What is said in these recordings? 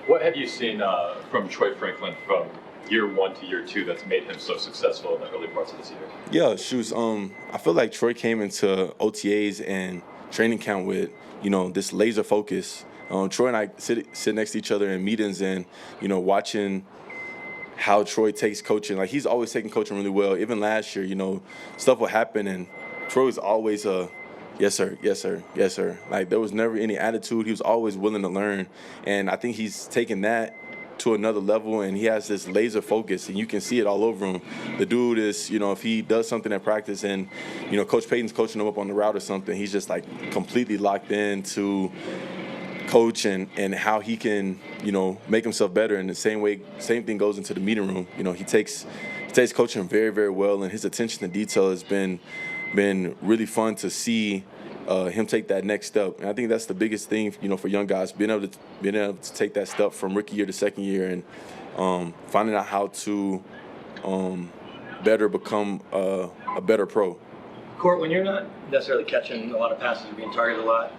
What have you seen from Troy Franklin from year one to year two that's made him so successful in the early parts of this year? Yeah, shoes. I feel like Troy came into OTAs and training camp with, this laser focus. Troy and I sit next to each other in meetings and, watching how Troy takes coaching. Like, he's always taking coaching really well. Even last year, stuff will happen and Troy was always yes, sir, yes, sir, yes, sir. Like, there was never any attitude. He was always willing to learn. And I think he's taken that to another level, and he has this laser focus, and you can see it all over him. The dude is, if he does something at practice and, Coach Payton's coaching him up on the route or something, he's just, like, completely locked in to coach and how he can, make himself better. And the same thing goes into the meeting room. He takes coaching very, very well, and his attention to detail has been really fun to see him take that next step. And I think that's the biggest thing, for young guys, being able to take that step from rookie year to second year and finding out how to better become a better pro. Court, when you're not necessarily catching a lot of passes or being targeted a lot,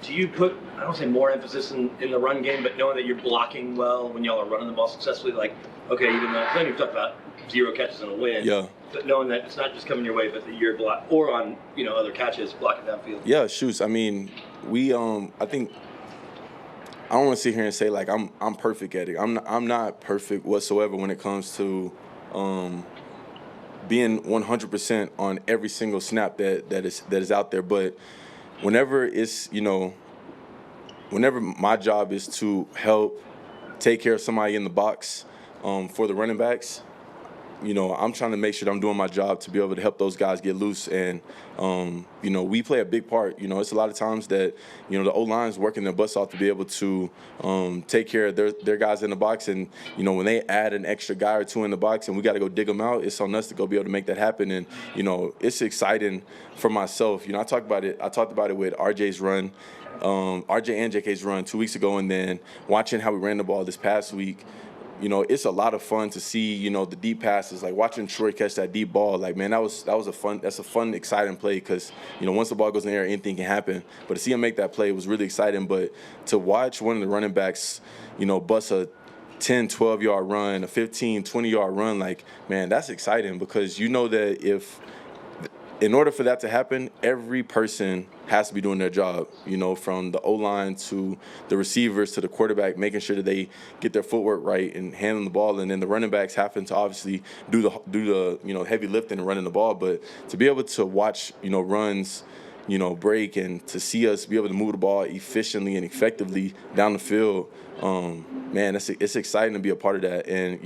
do you put, I don't say more emphasis in the run game, but knowing that you're blocking well when y'all are running the ball successfully, like, okay, even though then you've talked about 0 catches and a win, yeah, but knowing that it's not just coming your way, but that you're block or on other catches blocking downfield. Yeah, shoots. I mean, we I think I don't want to sit here and say like I'm perfect at it. I'm not perfect whatsoever when it comes to being 100% on every single snap that is out there. But whenever whenever my job is to help take care of somebody in the box for the running backs, I'm trying to make sure that I'm doing my job to be able to help those guys get loose. And, we play a big part. It's a lot of times that, the O-line's working their butts off to be able to take care of their guys in the box. And, when they add an extra guy or two in the box and we got to go dig them out, it's on us to go be able to make that happen. And, it's exciting for myself. I talked about it with RJ's run, RJ and JK's run 2 weeks ago, and then watching how we ran the ball this past week. It's a lot of fun to see, the deep passes, like watching Troy catch that deep ball. Like, man, that's a fun, exciting play because, once the ball goes in the air, anything can happen. But to see him make that play was really exciting. But to watch one of the running backs, bust a 10, 12-yard run, a 15, 20-yard run, like, man, that's exciting because that in order for that to happen, every person has to be doing their job, from the O-line to the receivers to the quarterback, making sure that they get their footwork right and handling the ball. And then the running backs happen to obviously do the heavy lifting and running the ball. But to be able to watch, runs, break and to see us be able to move the ball efficiently and effectively down the field, man, it's exciting to be a part of that. And,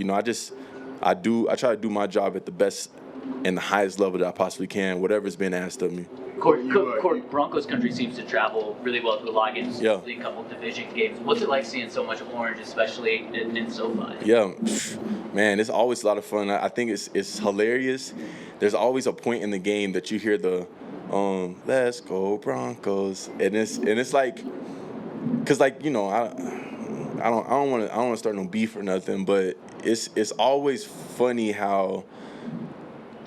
I try to do my job at the best and the highest level that I possibly can, whatever's been asked of me. Court, Broncos country seems to travel really well to a lot of games, yeah. A couple of division games. What's it like seeing so much orange, especially in SoFi? Yeah, man, it's always a lot of fun. I think it's hilarious. There's always a point in the game that you hear the "Let's go Broncos," and it's like, cause like I don't want to start no beef or nothing, but it's always funny how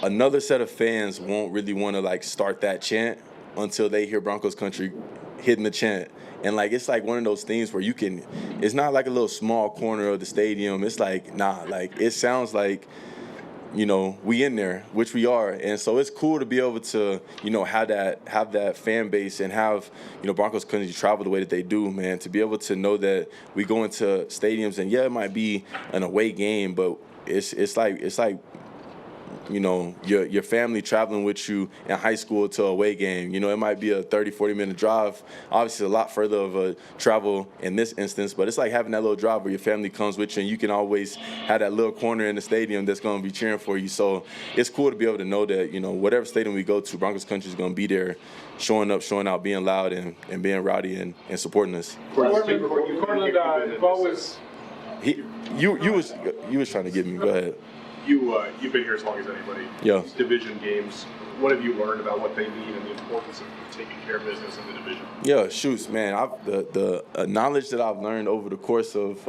another set of fans won't really want to like start that chant until they hear Broncos country hitting the chant. And like it's like one of those things where it's not like a little small corner of the stadium. It's like, like it sounds like, we in there, which we are. And so it's cool to be able to, have that fan base and have, Broncos country travel the way that they do, man, to be able to know that we go into stadiums and yeah, it might be an away game, but it's like your family traveling with you in high school to a away game. It might be a 30, 40-minute drive. Obviously, a lot further of a travel in this instance, but it's like having that little drive where your family comes with you and you can always have that little corner in the stadium that's going to be cheering for you. So it's cool to be able to know that, whatever stadium we go to, Broncos country is going to be there, showing up, showing out, being loud and being rowdy and supporting us. Courtland, what was... You was trying to get me. Go ahead. You've been here as long as anybody. Yeah. These division games, what have you learned about what they mean and the importance of taking care of business in the division? Yeah, shoots, man. The knowledge that I've learned over the course of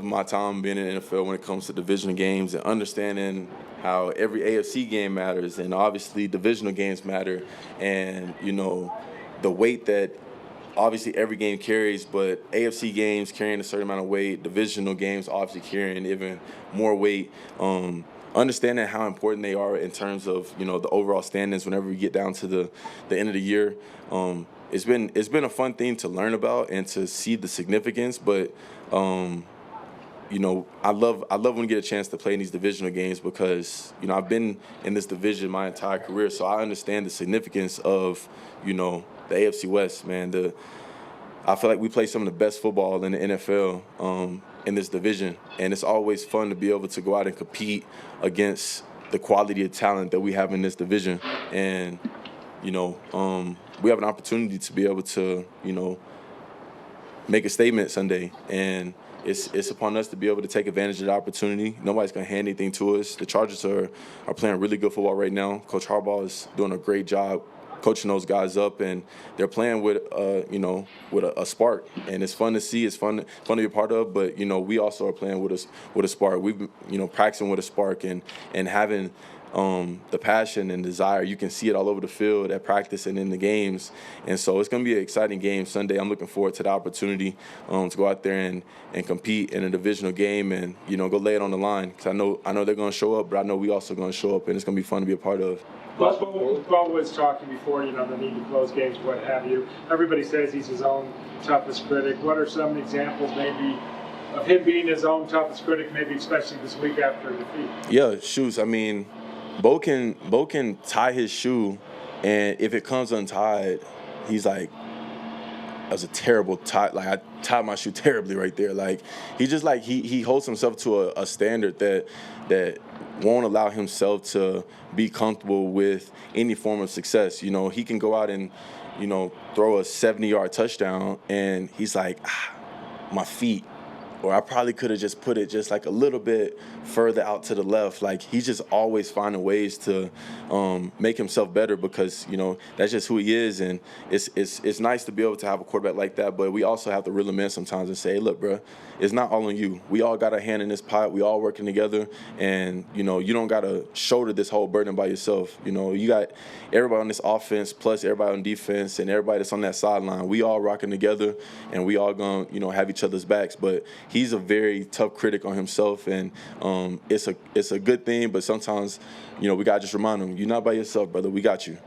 my time being in the NFL when it comes to division games and understanding how every AFC game matters and obviously divisional games matter and the weight that obviously every game carries, but AFC games carrying a certain amount of weight, divisional games obviously carrying even more weight. Understanding how important they are in terms of, you know, the overall standings whenever we get down to the end of the year. It's been a fun thing to learn about and to see the significance, but you know, I love when we get a chance to play in these divisional games because, you know, I've been in this division my entire career, so I understand the significance of, you know, the AFC West, man. I feel like we play some of the best football in the NFL in this division, and it's always fun to be able to go out and compete against the quality of talent that we have in this division. And, you know, we have an opportunity to be able to, you know, make a statement Sunday, and it's upon us to be able to take advantage of the opportunity. Nobody's going to hand anything to us. The Chargers are playing really good football right now. Coach Harbaugh is doing a great job coaching those guys up, and they're playing with, you know, with a spark. And it's fun to see. It's fun to be a part of. But, you know, we also are playing with a spark. We've, you know, practicing with a spark and having the passion and desire. You can see it all over the field at practice and in the games. And so it's going to be an exciting game Sunday. I'm looking forward to the opportunity to go out there and compete in a divisional game and, you know, go lay it on the line. Because I know they're going to show up, but I know we also going to show up, and it's going to be fun to be a part of. Bo was talking before, you know, the need to close games, what have you. Everybody says he's his own toughest critic. What are some examples maybe of him being his own toughest critic, maybe especially this week after a defeat? Yeah, shoes. I mean, Bo can tie his shoe, and if it comes untied, he's like, that was a terrible tie. Like, I tied my shoe terribly right there. Like, he just like he holds himself to a standard that won't allow himself to be comfortable with any form of success. You know, he can go out and, you know, throw a 70-yard touchdown, and he's like, my feet. Or I probably could have just put it just like a little bit further out to the left. Like, he's just always finding ways to make himself better because, you know, that's just who he is. And it's nice to be able to have a quarterback like that. But we also have to reel him in sometimes and say, hey, look, bro, it's not all on you. We all got a hand in this pot. We all working together. And, you know, you don't got to shoulder this whole burden by yourself. You know, you got everybody on this offense plus everybody on defense and everybody that's on that sideline. We all rocking together, and we all going to, you know, have each other's backs. But he's a very tough critic on himself, and it's a good thing, but sometimes, you know, we got to just remind him, you're not by yourself, brother. We got you.